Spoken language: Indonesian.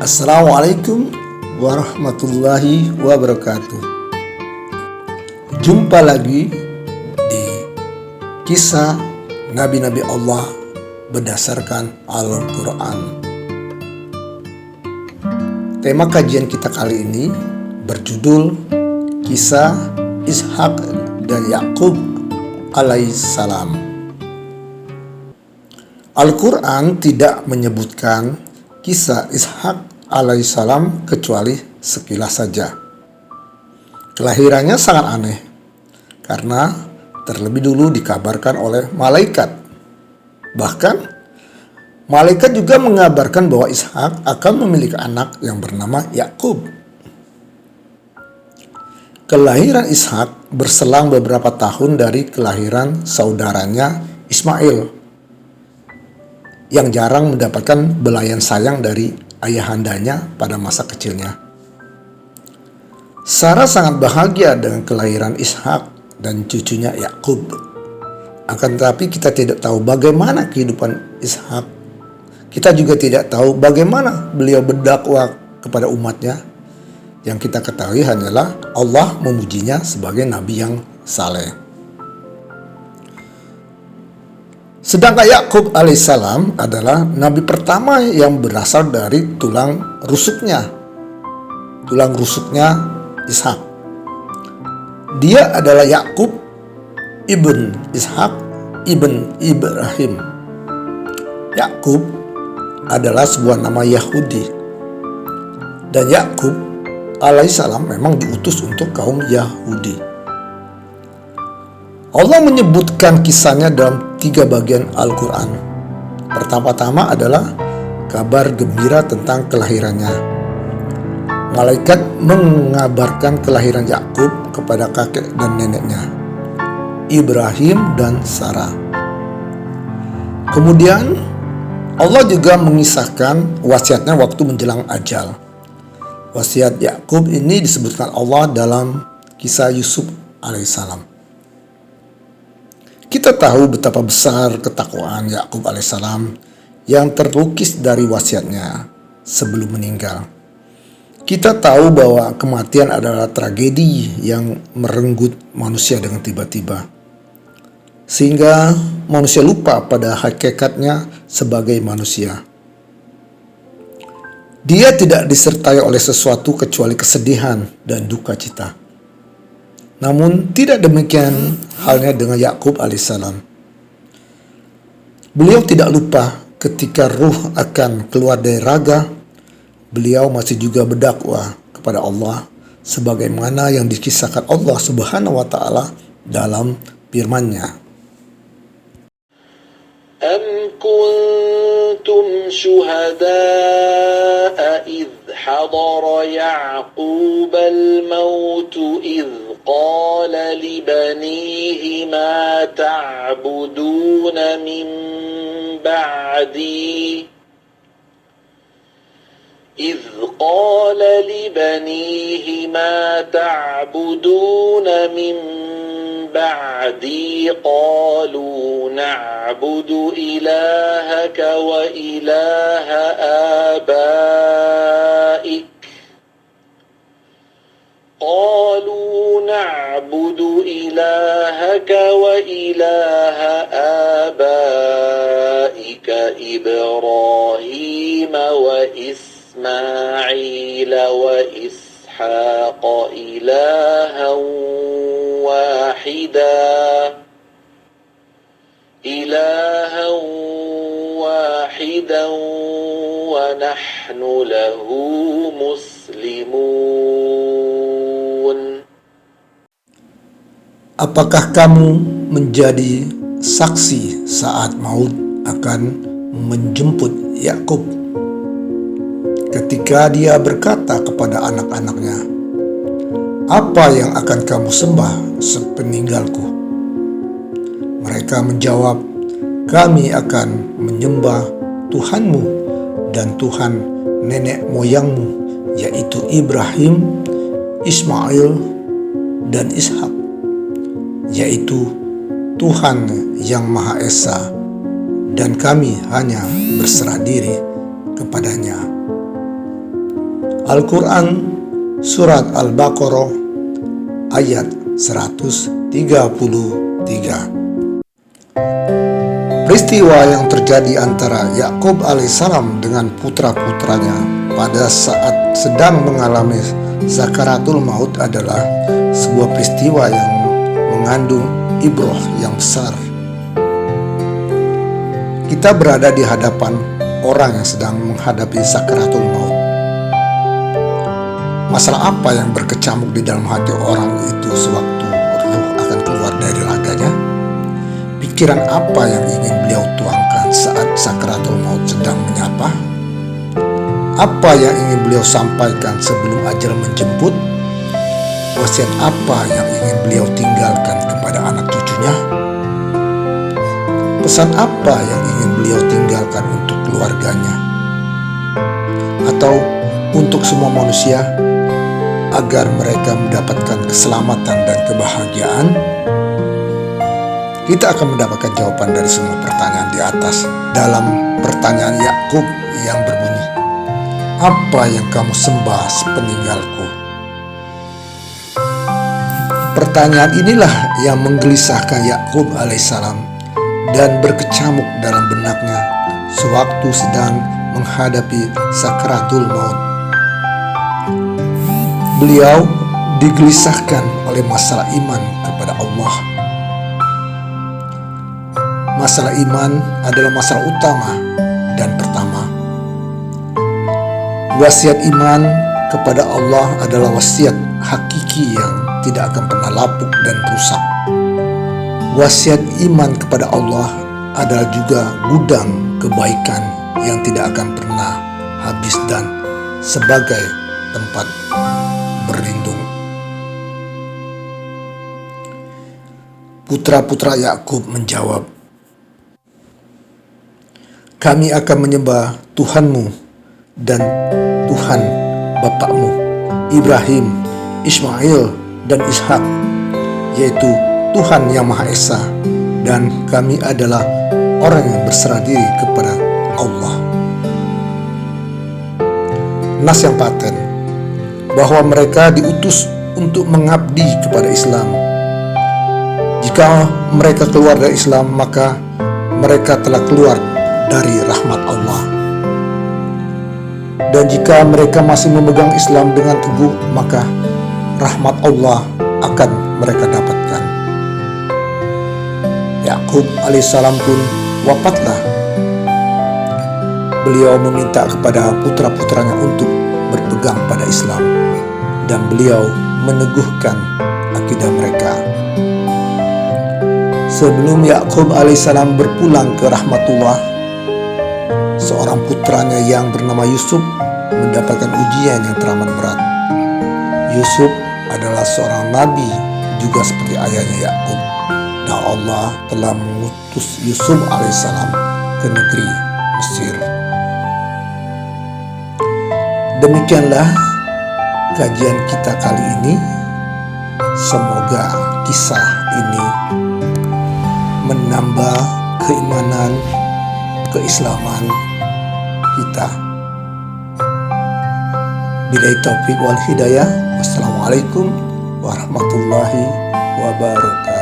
Assalamualaikum warahmatullahi wabarakatuh. Jumpa lagi di kisah Nabi-Nabi Allah berdasarkan Al-Quran. Tema kajian kita kali ini berjudul Kisah Ishak dan Yakub alaihissalam. Al-Quran tidak menyebutkan kisah Ishak alaihissalam kecuali sekilas saja. Kelahirannya sangat aneh karena terlebih dulu dikabarkan oleh malaikat. Bahkan malaikat juga mengabarkan bahwa Ishak akan memiliki anak yang bernama Yakub. Kelahiran Ishak berselang beberapa tahun dari kelahiran saudaranya Ismail yang jarang mendapatkan belayan sayang dari ayahandanya pada masa kecilnya. Sarah sangat bahagia dengan kelahiran Ishak dan cucunya Yakub. Akan tetapi kita tidak tahu bagaimana kehidupan Ishak. Kita juga tidak tahu bagaimana beliau berdakwah kepada umatnya. Yang kita ketahui hanyalah Allah memujinya sebagai nabi yang saleh. Sedangkan Yakub alaihissalam adalah nabi pertama yang berasal dari tulang rusuknya Ishak. Dia adalah Yakub ibn Ishak ibn Ibrahim. Yakub adalah sebuah nama Yahudi, dan Yakub alaihissalam memang diutus untuk kaum Yahudi. Allah menyebutkan kisahnya dalam 3 bagian Al-Quran. Pertama-tama adalah kabar gembira tentang kelahirannya. Malaikat mengabarkan kelahiran Yakub kepada kakek dan neneknya, Ibrahim dan Sarah. Kemudian Allah juga mengisahkan wasiatnya waktu menjelang ajal. Wasiat Yakub ini disebutkan Allah dalam kisah Yusuf alaihissalam. Kita tahu betapa besar ketakwaan Yakub alaihissalam yang terlukis dari wasiatnya sebelum meninggal. Kita tahu bahwa kematian adalah tragedi yang merenggut manusia dengan tiba-tiba, sehingga manusia lupa pada hakikatnya sebagai manusia. Dia tidak disertai oleh sesuatu kecuali kesedihan dan duka cita. Namun tidak demikian halnya dengan Yakub alaihissalam. Beliau tidak lupa ketika ruh akan keluar dari raga. Beliau masih juga berdakwah kepada Allah sebagaimana yang dikisahkan Allah Subhanahu wa taala dalam firman-Nya. Am kuntum syuhada'a idh hadara Ya'qub al-maut idh qala li banihi ma ta'buduna min ba'di إذ قال لبنيه ما تعبدون من بعدي قالوا نعبد إلهك وإله آبائك إبراهيم وإسماعيل وإسحاق إلها واحدا ونحن له مسلمون. Apakah kamu menjadi saksi saat maut akan menjemput Yakub ketika dia berkata kepada anak-anaknya, "Apa yang akan kamu sembah sepeninggalku?" Mereka menjawab, "Kami akan menyembah Tuhanmu dan Tuhan nenek moyangmu, yaitu Ibrahim, Ismail, dan Ishak, yaitu Tuhan yang Maha Esa, dan kami hanya berserah diri kepadanya." Al-Quran Surat Al-Baqarah ayat 133. Peristiwa yang terjadi antara Yakub alaihissalam dengan putra-putranya pada saat sedang mengalami sakaratul maut adalah sebuah peristiwa yang mengandung ibrah yang besar. Kita berada di hadapan orang yang sedang menghadapi sakaratul maut. Masalah apa yang berkecamuk di dalam hati orang itu sewaktu ruh akan keluar dari raganya? Pikiran apa yang ingin beliau tuangkan saat sakaratul maut sedang menyapa? Apa yang ingin beliau sampaikan sebelum ajal menjemput? Wasiat apa yang ingin beliau tinggalkan kepada anak cucunya? Pesan apa yang ingin beliau tinggalkan untuk keluarganya? Atau untuk semua manusia agar mereka mendapatkan keselamatan dan kebahagiaan? Kita akan mendapatkan jawaban dari semua pertanyaan di atas dalam pertanyaan Yakub yang berbunyi, "Apa yang kamu sembah sepeninggalku?" Pertanyaan inilah yang menggelisahkan Yakub alaihissalam dan berkecamuk dalam benaknya sewaktu sedang menghadapi sakaratul maut. Beliau digelisahkan oleh masalah iman kepada Allah. Masalah iman adalah masalah utama dan pertama. Wasiat iman kepada Allah adalah wasiat hakiki yang tidak akan pernah lapuk dan rusak. Wasiat iman kepada Allah adalah juga gudang kebaikan yang tidak akan pernah habis dan sebagai tempat berlindung. Putra-putra Yakub menjawab, "Kami akan menyembah Tuhanmu dan Tuhan bapakmu Ibrahim, Ismail, dan Ishak, yaitu Tuhan yang Maha Esa, dan kami adalah orang yang berserah diri kepada Allah." Nas yang paten bahwa mereka diutus untuk mengabdi kepada Islam. Jika mereka keluar dari Islam, maka mereka telah keluar dari rahmat Allah. Dan jika mereka masih memegang Islam dengan teguh, maka rahmat Allah akan mereka dapatkan. Yakub alaihissalam pun wafatlah. Beliau meminta kepada putra-putranya untuk berpegang pada Islam, dan beliau meneguhkan akidah mereka. Sebelum Yakub alaihissalam berpulang ke rahmatullah, seorang putranya yang bernama Yusuf mendapatkan ujian yang teramat berat. Yusuf adalah seorang nabi juga seperti ayahnya Yakub, dan Allah telah mengutus Yusuf alaihissalam ke negeri Mesir. Demikianlah kajian kita kali ini. Semoga kisah ini menambah keimanan, keislaman kita. Billahi taufiq wal hidayah. Wassalamualaikum warahmatullahi wabarakatuh.